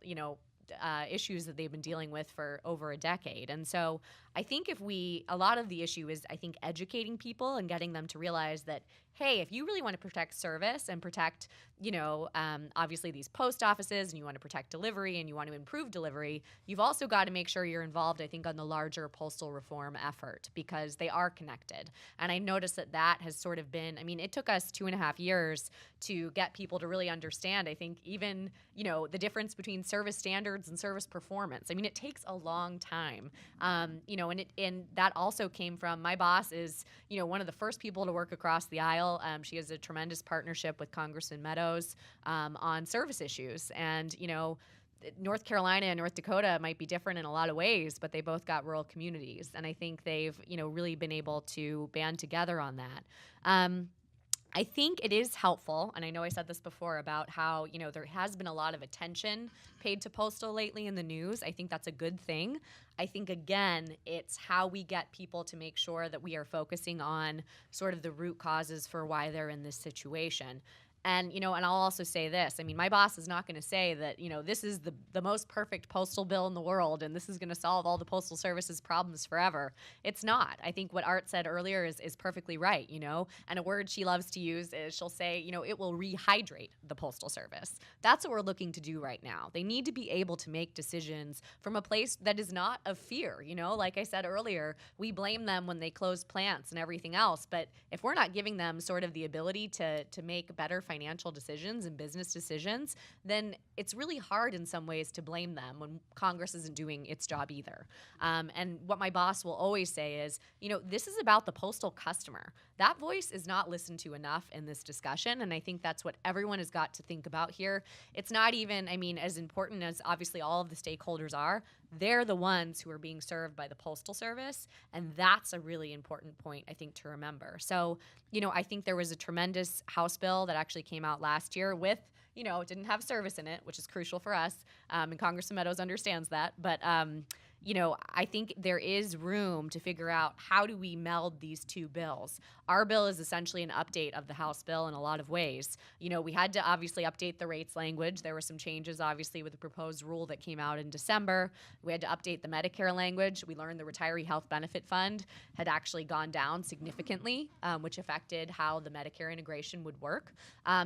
issues that they've been dealing with for over a decade. And so I think a lot of the issue is, I think, educating people and getting them to realize that, hey, if you really want to protect service and protect, obviously these post offices, and you want to protect delivery and you want to improve delivery, you've also got to make sure you're involved, I think, on the larger postal reform effort because they are connected. And I noticed that has sort of been, it took us 2.5 years to get people to really understand, I think, even, the difference between service standards and service performance. It takes a long time, and that also came from my boss is, one of the first people to work across the aisle. She has a tremendous partnership with Congressman Meadows on service issues. And, North Carolina and North Dakota might be different in a lot of ways, but they both got rural communities. And I think they've, really been able to band together on that. I think it is helpful, and I know I said this before about how, there has been a lot of attention paid to postal lately in the news. I think that's a good thing. I think, again, it's how we get people to make sure that we are focusing on sort of the root causes for why they're in this situation. And, and I'll also say this. My boss is not going to say that, this is the most perfect postal bill in the world and this is going to solve all the Postal Service's problems forever. It's not. I think what Art said earlier is perfectly right, and a word she loves to use is she'll say, it will rehydrate the Postal Service. That's what we're looking to do right now. They need to be able to make decisions from a place that is not of fear. Like I said earlier, we blame them when they close plants and everything else. But if we're not giving them sort of the ability to make better financial decisions and business decisions, then it's really hard in some ways to blame them when Congress isn't doing its job either. And what my boss will always say is, this is about the postal customer. That voice is not listened to enough in this discussion, and I think that's what everyone has got to think about here. It's not even, as important as obviously all of the stakeholders are, they're the ones who are being served by the Postal Service, and that's a really important point, I think, to remember. So, I think there was a tremendous House bill that actually came out last year with, it didn't have service in it, which is crucial for us, and Congressman Meadows understands that, but I think there is room to figure out how do we meld these two bills. Our bill is essentially an update of the House bill in a lot of ways. We had to obviously update the rates language. There were some changes, obviously, with the proposed rule that came out in December. We had to update the Medicare language. We learned the Retiree Health Benefit Fund had actually gone down significantly, which affected how the Medicare integration would work.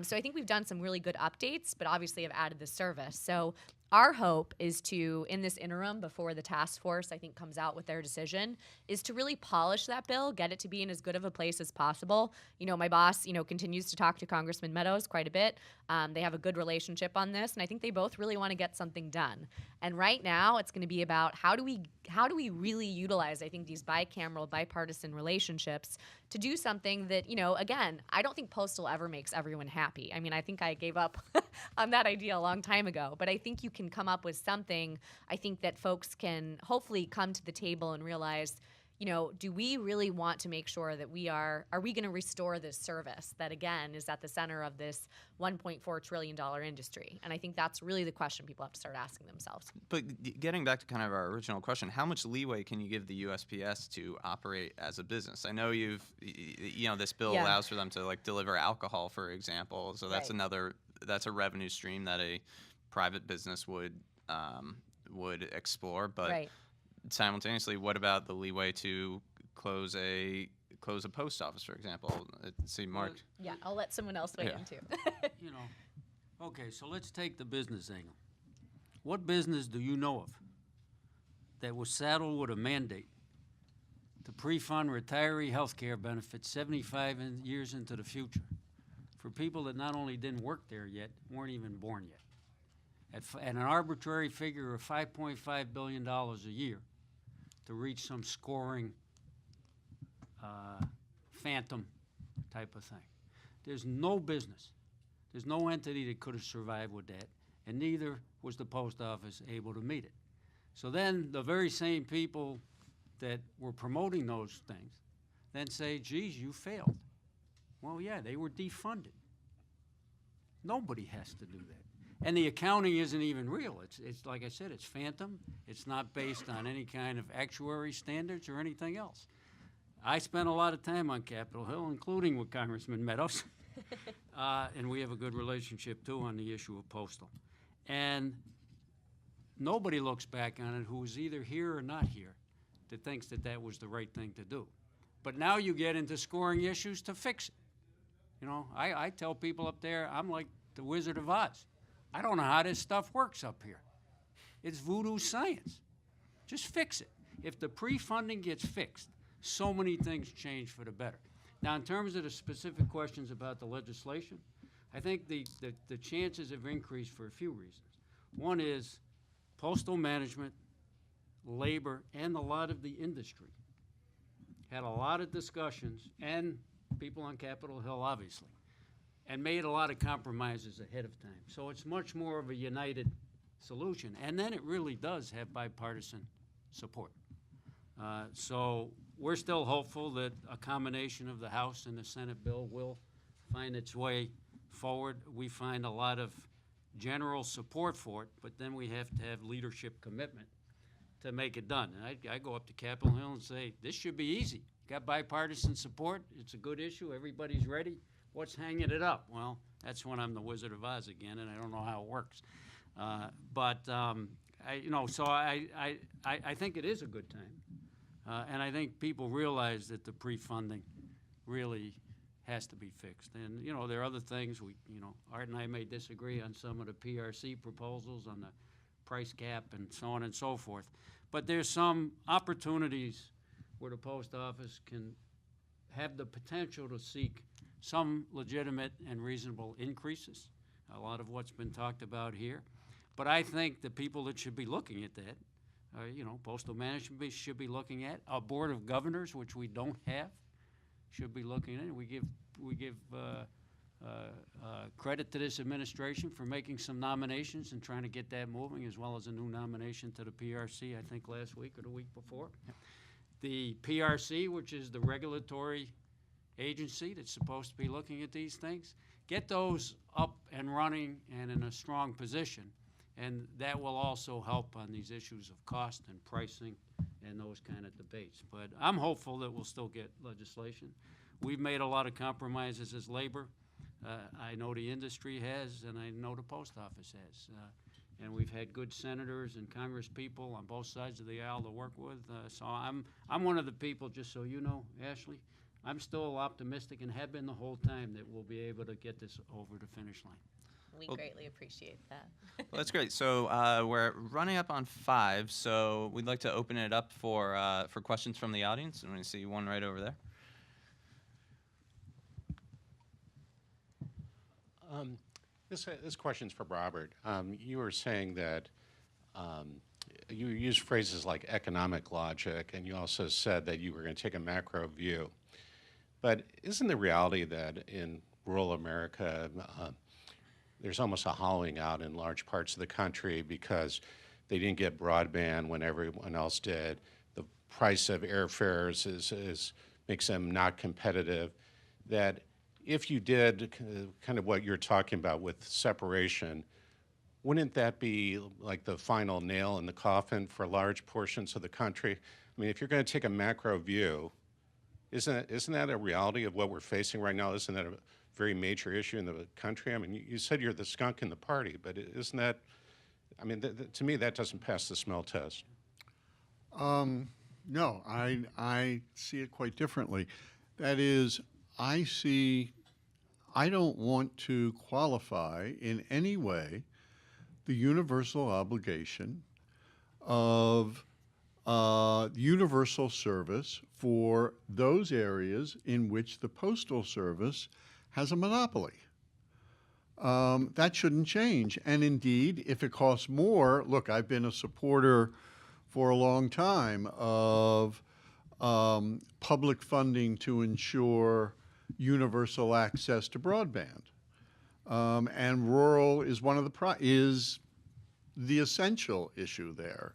So I think we've done some really good updates, but obviously have added the service. So our hope is to, in this interim, before the task force, I think, comes out with their decision, is to really polish that bill, get it to be in as good of a place as possible. My boss, continues to talk to Congressman Meadows quite a bit. They have a good relationship on this, and I think they both really want to get something done. And right now, it's going to be about how do we really utilize, I think, these bicameral, bipartisan relationships to do something that, again, I don't think postal ever makes everyone happy. I mean, I think I gave up on that idea a long time ago, but I think you can come up with something, I think, that folks can hopefully come to the table and realize, do we really want to make sure that are we going to restore this service that, again, is at the center of this $1.4 trillion industry? And I think that's really the question people have to start asking themselves. But getting back to kind of our original question, how much leeway can you give the USPS to operate as a business? I know this bill Yeah. allows for them to like deliver alcohol, for example. So that's Right. that's a revenue stream that a private business would explore. But Right. simultaneously, what about the leeway to close a post office, for example? See, Mark. Yeah, I'll let someone else weigh Yeah. in too. You know, okay, so let's take the business angle. What business do you know of that was saddled with a mandate to pre-fund retiree health care benefits years into the future for people that not only didn't work there yet, weren't even born yet? At an arbitrary figure of $5.5 billion a year to reach some scoring phantom type of thing. There's no business, there's no entity that could have survived with that, and neither was the post office able to meet it. So then the very same people that were promoting those things then say, geez, you failed. Well, yeah, they were defunded. Nobody has to do that. And the accounting isn't even real. It's like I said, it's phantom. It's not based on any kind of actuary standards or anything else. I spent a lot of time on Capitol Hill, including with Congressman Meadows, and we have a good relationship, too, on the issue of postal. And nobody looks back on it who is either here or not here that thinks that that was the right thing to do. But now you get into scoring issues to fix it. I tell people up there, I'm like the Wizard of Oz. I don't know how this stuff works up here. It's voodoo science. Just fix it. If the pre-funding gets fixed, so many things change for the better. Now, in terms of the specific questions about the legislation, I think the chances have increased for a few reasons. One is postal management, labor, and a lot of the industry had a lot of discussions, and people on Capitol Hill, obviously, and made a lot of compromises ahead of time. So it's much more of a united solution. And then it really does have bipartisan support. So we're still hopeful that a combination of the House and the Senate bill will find its way forward. We find a lot of general support for it, but then we have to have leadership commitment to make it done. And I go up to Capitol Hill and say, this should be easy. Got bipartisan support. It's a good issue. Everybody's ready. What's hanging it up? Well, that's when I'm the Wizard of Oz again, and I don't know how it works. So I think it is a good time, and I think people realize that the pre-funding really has to be fixed. And there are other things. Art and I may disagree on some of the PRC proposals on the price cap and so on and so forth, but there's some opportunities where the post office can have the potential to seek some legitimate and reasonable increases, a lot of what's been talked about here. But I think the people that should be looking at that, postal management should be looking at, a board of governors, which we don't have, should be looking at. We give credit to this administration for making some nominations and trying to get that moving, as well as a new nomination to the PRC, I think last week or the week before. The PRC, which is the regulatory agency that's supposed to be looking at these things, get those up and running and in a strong position, and that will also help on these issues of cost and pricing and those kind of debates. But I'm hopeful that we'll still get legislation. We've made a lot of compromises as labor. I know the industry has, and I know the post office has. And we've had good senators and Congress people on both sides of the aisle to work with. So I'm one of the people, just so you know, Ashley, I'm still optimistic and have been the whole time that we'll be able to get this over the finish line. We Well- greatly appreciate that. Well, that's great. So we're running up on 5, so we'd like to open it up for questions from the audience. I'm going to see one right over there. This question's for Robert. You were saying that you used phrases like economic logic, and you also said that you were going to take a macro view. But isn't the reality that in rural America, there's almost a hollowing out in large parts of the country because they didn't get broadband when everyone else did? The price of airfares makes them not competitive. That if you did kind of what you're talking about with separation, wouldn't that be like the final nail in the coffin for large portions of the country? I mean, if you're going to take a macro view, isn't that a reality of what we're facing right now? Isn't that a very major issue in the country? I mean, you said you're the skunk in the party, but isn't that, I mean, to me, that doesn't pass the smell test. No, I see it quite differently. That is, I don't want to qualify in any way the universal obligation of universal service for those areas in which the Postal Service has a monopoly. That shouldn't change. And indeed, if it costs more, look, I've been a supporter for a long time of public funding to ensure universal access to broadband. And rural is one of is the essential issue there.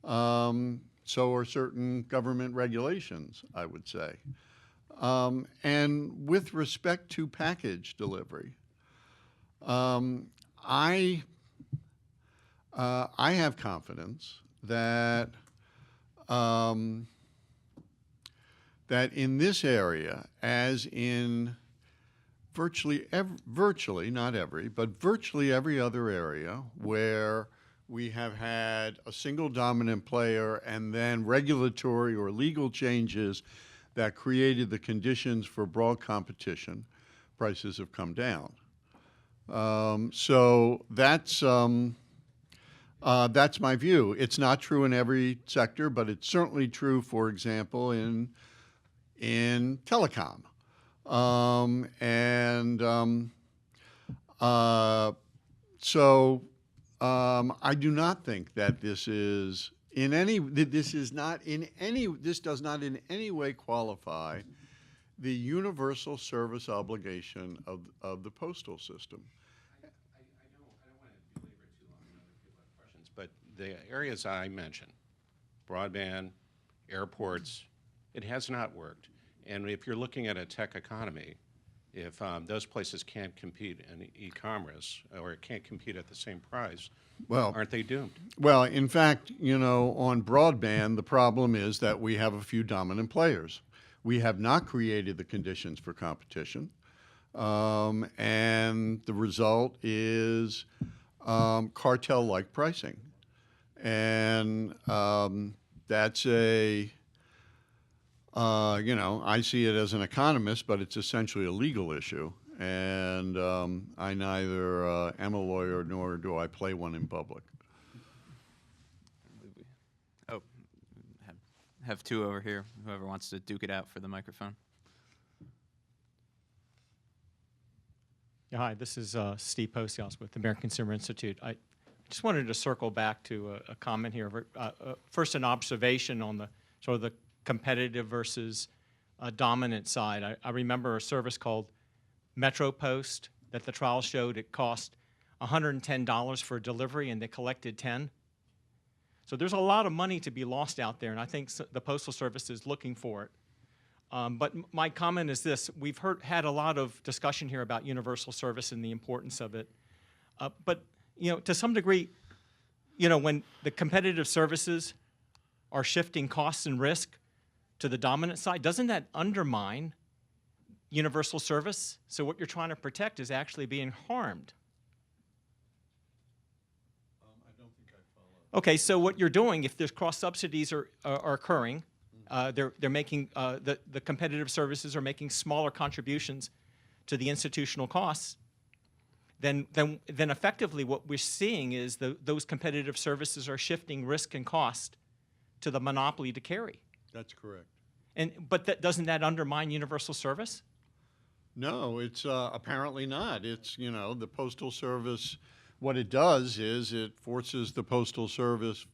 So are certain government regulations, I would say. And with respect to package delivery, I have confidence that that in this area, as in virtually not every, but virtually every other area where we have had a single dominant player and then regulatory or legal changes that created the conditions for broad competition, prices have come down. So that's my view. It's not true in every sector, but it's certainly true, for example, in telecom. I do not think that this does not in any way qualify the universal service obligation of the postal system. I don't want to belabor too long on other people have questions, but the areas I mentioned, broadband, airports, it has not worked. And if you're looking at a tech economy, if those places can't compete in e-commerce or can't compete at the same price, Well, aren't they doomed? Well, in fact, on broadband, the problem is that we have a few dominant players. We have not created the conditions for competition, and the result is cartel-like pricing. And that's I see it as an economist, but it's essentially a legal issue. And I neither am a lawyer nor do I play one in public. Oh, have 2 over here. Whoever wants to duke it out for the microphone. Yeah, hi, this is Steve Posthouse with the American Consumer Institute. I just wanted to circle back to a comment here. First, an observation on the sort of the competitive versus dominant side. I remember a service called Metro Post that the trial showed it cost $110 for a delivery and they collected 10. So there's a lot of money to be lost out there, and I think the Postal Service is looking for it. But my comment is this: we've had a lot of discussion here about universal service and the importance of it. But to some degree, when the competitive services are shifting costs and risk to the dominant side, doesn't that undermine universal service? So what you're trying to protect is actually being harmed. I don't think I follow. Okay, so what you're doing, if there's cross subsidies are occurring, they're making the competitive services are making smaller contributions to the institutional costs, then effectively what we're seeing is those competitive services are shifting risk and cost to the monopoly to carry. That's correct. But doesn't that undermine universal service? No, it's apparently not. It's, the Postal Service, what it does is it forces the Postal Service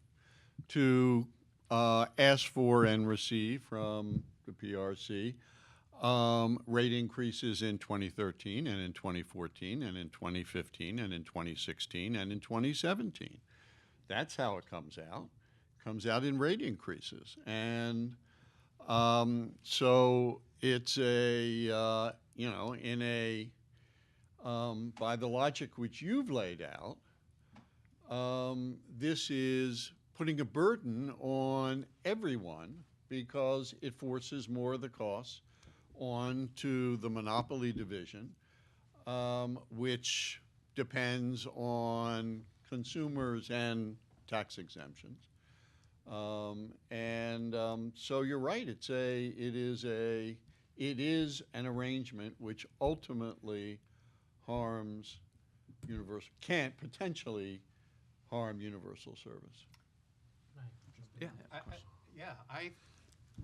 to ask for and receive from the PRC rate increases in 2013 and in 2014 and in 2015 and in 2016 and in 2017. That's how it comes out. It comes out in rate increases. And so it's a, by the logic which you've laid out, this is putting a burden on everyone because it forces more of the costs onto the monopoly division, which depends on consumers and tax exemptions. So you're right. It is an arrangement which ultimately can potentially harm universal service. Yeah.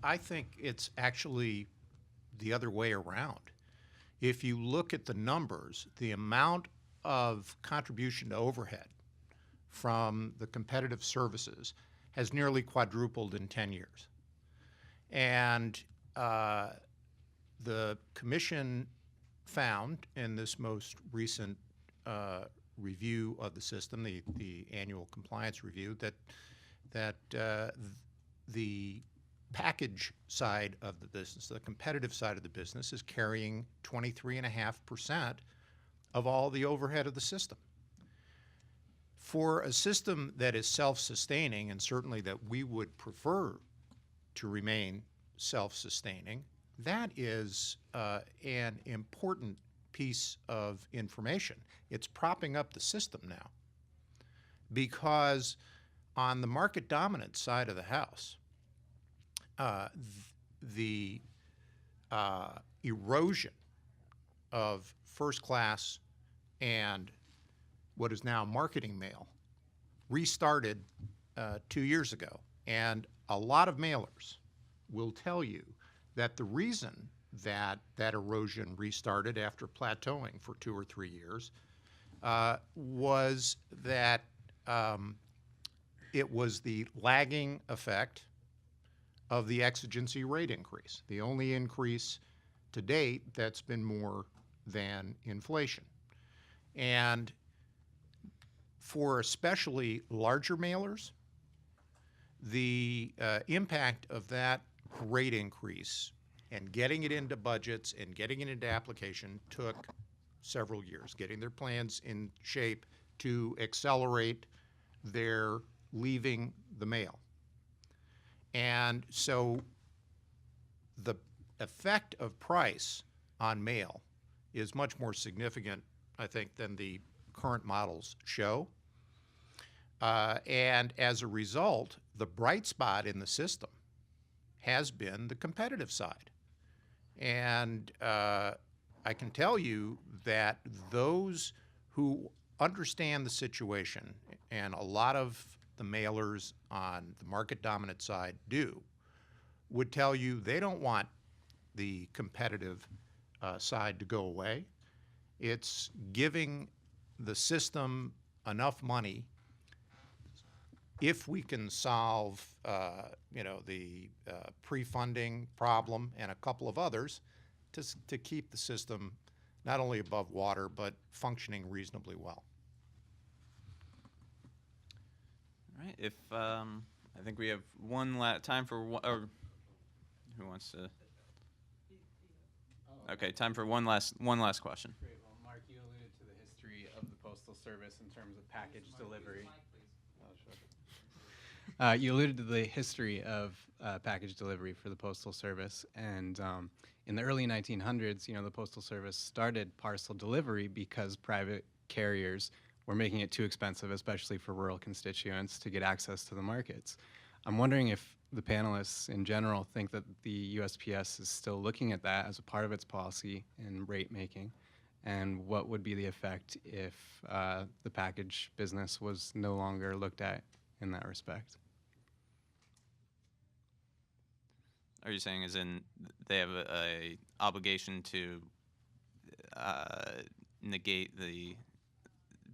I think it's actually the other way around. If you look at the numbers, the amount of contribution to overhead from the competitive services has nearly quadrupled in 10 years. And the Commission found in this most recent review of the system, the annual compliance review, that the package side of the business, the competitive side of the business, is carrying 23.5% of all the overhead of the system. For a system that is self-sustaining, and certainly that we would prefer to remain self-sustaining, that is an important piece of information. It's propping up the system now, because on the market dominant side of the house, the erosion of first class and what is now marketing mail restarted 2 years ago. And a lot of mailers will tell you that the reason that erosion restarted after plateauing for 2 or 3 years was that it was the lagging effect of the exigency rate increase, the only increase to date that's been more than inflation. And for especially larger mailers, the impact of that rate increase and getting it into budgets and getting it into application took several years, getting their plans in shape to accelerate their leaving the mail. And so the effect of price on mail is much more significant, I think, than the current models show. And as a result, the bright spot in the system has been the competitive side. And I can tell you that those who understand the situation, and a lot of the mailers on the market dominant side do, would tell you they don't want the competitive side to go away. It's giving the system enough money, if we can solve the pre-funding problem and a couple of others, to keep the system not only above water but functioning reasonably well. All right. If I think we have time for one, or who wants to? Okay, time for one last question. Great. Well, Mark, you alluded to the history of the Postal Service in terms of package delivery. You alluded to the history of package delivery for the Postal Service, and in the early 1900s, the Postal Service started parcel delivery because private carriers were making it too expensive, especially for rural constituents, to get access to the markets. I'm wondering if the panelists in general think that the USPS is still looking at that as a part of its policy and rate making, And what would be the effect if the package business was no longer looked at in that respect? Are you saying as in they have a obligation to negate the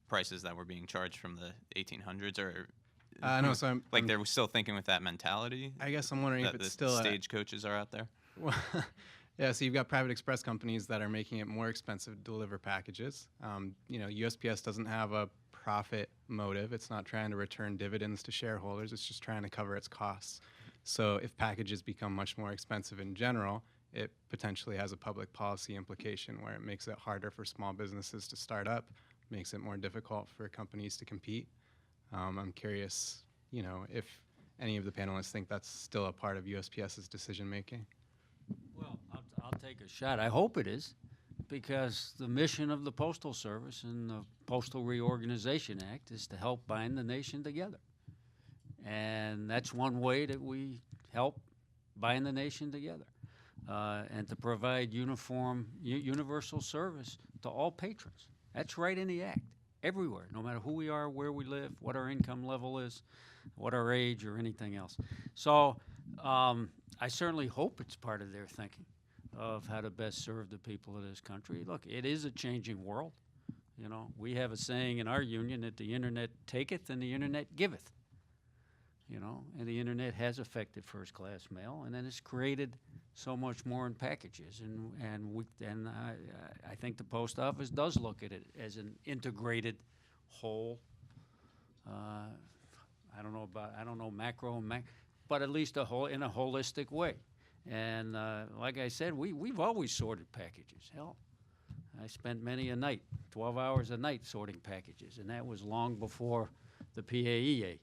prices that were being charged from the 1800s, or No, so like they're still thinking with that mentality I guess I'm wondering if that it's the still stagecoaches are out there? Well, yeah, so you've got private express companies that are making it more expensive to deliver packages. USPS doesn't have a profit motive. It's not trying to return dividends to shareholders. It's just trying to cover its costs. So if packages become much more expensive in general, it potentially has a public policy implication where it makes it harder for small businesses to start up, makes it more difficult for companies to compete. I'm curious, if any of the panelists think that's still a part of USPS's decision making. Well, I'll take a shot. I hope it is, because the mission of the Postal Service and the Postal Reorganization Act is to help bind the nation together. And that's one way that we help bind the nation together, and to provide universal service to all patrons. That's right in the Act, everywhere, no matter who we are, where we live, what our income level is, what our age, or anything else. So I certainly hope it's part of their thinking of how to best serve the people of this country. Look, it is a changing world. We have a saying in our union that the internet taketh and the internet giveth. And the internet has affected first-class mail, and then it's created so much more in packages. And I think the post office does look at it as an integrated whole. I don't know macro, but at least in a holistic way. And like I said, we've always sorted packages. Hell, I spent many a night, 12 hours a night sorting packages, and that was long before the PAEA.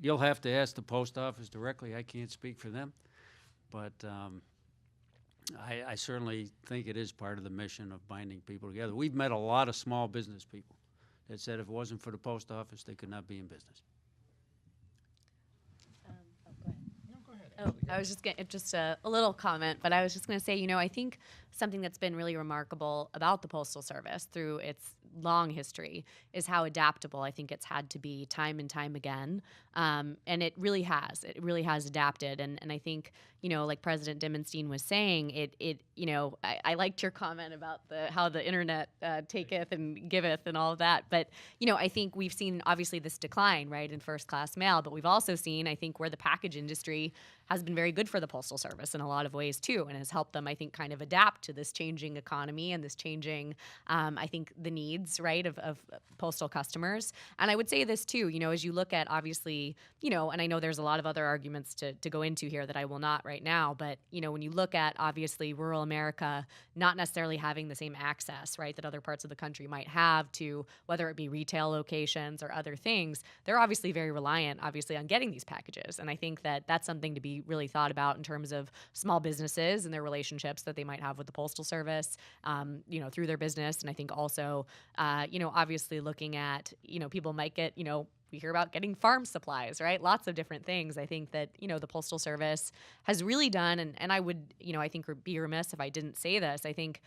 You'll have to ask the post office directly. I can't speak for them, but I certainly think it is part of the mission of binding people together. We've met a lot of small business people that said if it wasn't for the post office, they could not be in business. Oh, I was just a little comment, but I was just going to say, I think something that's been really remarkable about the Postal Service through its long history is how adaptable I think it's had to be time and time again. And it really has. It really has adapted. And I think, like President Dimmenstein was saying, I liked your comment about how the internet taketh and giveth and all of that. But, I think we've seen obviously this decline, right, in first-class mail. But we've also seen, I think, where the package industry has been very good for the Postal Service in a lot of ways too, and has helped them, I think, kind of adapt to this changing economy and this changing, I think, the needs, right, of postal customers. And I would say this too, as you look at obviously, and I know there's a lot of other arguments to go into here that I will not right now, but, when you look at obviously rural America not necessarily having the same access, right, that other parts of the country might have to, whether it be retail locations or other things, they're obviously very reliant, obviously, on getting these packages. And I think that that's something to be really thought about in terms of small businesses and their relationships that they might have with the Postal Service, through their business. And I think also, obviously looking at, people might get, we hear about getting farm supplies, right? Lots of different things. I think that, the Postal Service has really done, and I would, I think be remiss if I didn't say this, I think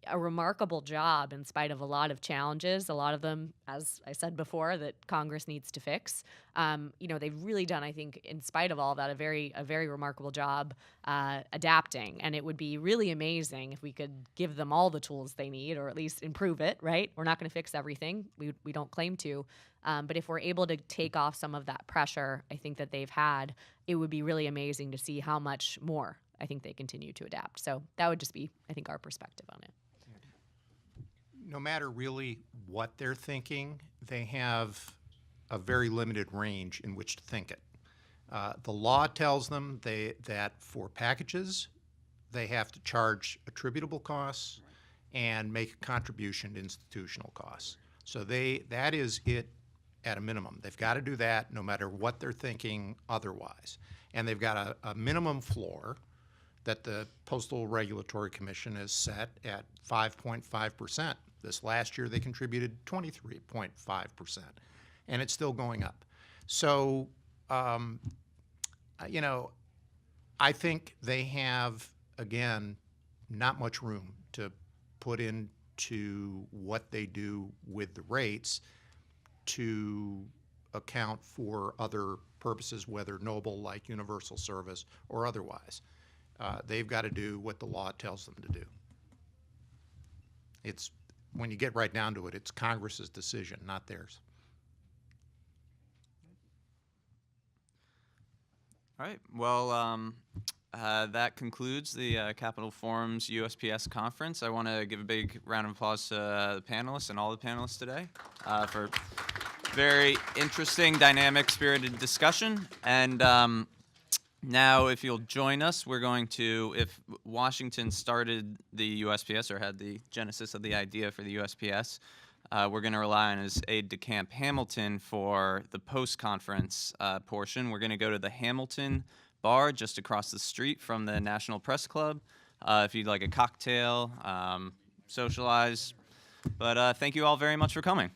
a remarkable job in spite of a lot of challenges, a lot of them, as I said before, that Congress needs to fix. They've really done, I think, in spite of all that, a very remarkable job adapting. And it would be really amazing if we could give them all the tools they need, or at least improve it, right? We're not going to fix everything. We don't claim to. But if we're able to take off some of that pressure, I think that they've had, it would be really amazing to see how much more I think they continue to adapt. So that would just be, I think, our perspective on it. No matter really what they're thinking, they have a very limited range in which to think it. The law tells them that for packages, they have to charge attributable costs and make a contribution to institutional costs. So that is it at a minimum. They've got to do that no matter what they're thinking otherwise. And they've got a minimum floor that the Postal Regulatory Commission has set at 5.5%. This last year, they contributed 23.5%, and it's still going up. So, I think they have, again, not much room to put into what they do with the rates to account for other purposes, whether noble like universal service or otherwise. They've got to do what the law tells them to do. It's, when you get right down to it, it's Congress's decision, not theirs. All right. Well, that concludes the Capitol Forum's USPS conference. I want to give a big round of applause to the panelists and all the panelists today for very interesting, dynamic, spirited discussion. And now, if you'll join us, we're going to, if Washington started the USPS or had the genesis of the idea for the USPS, we're going to rely on his aide-de-camp Hamilton for the post-conference portion. We're going to go to the Hamilton Bar just across the street from the National Press Club. If you'd like a cocktail, socialize. But thank you all very much for coming.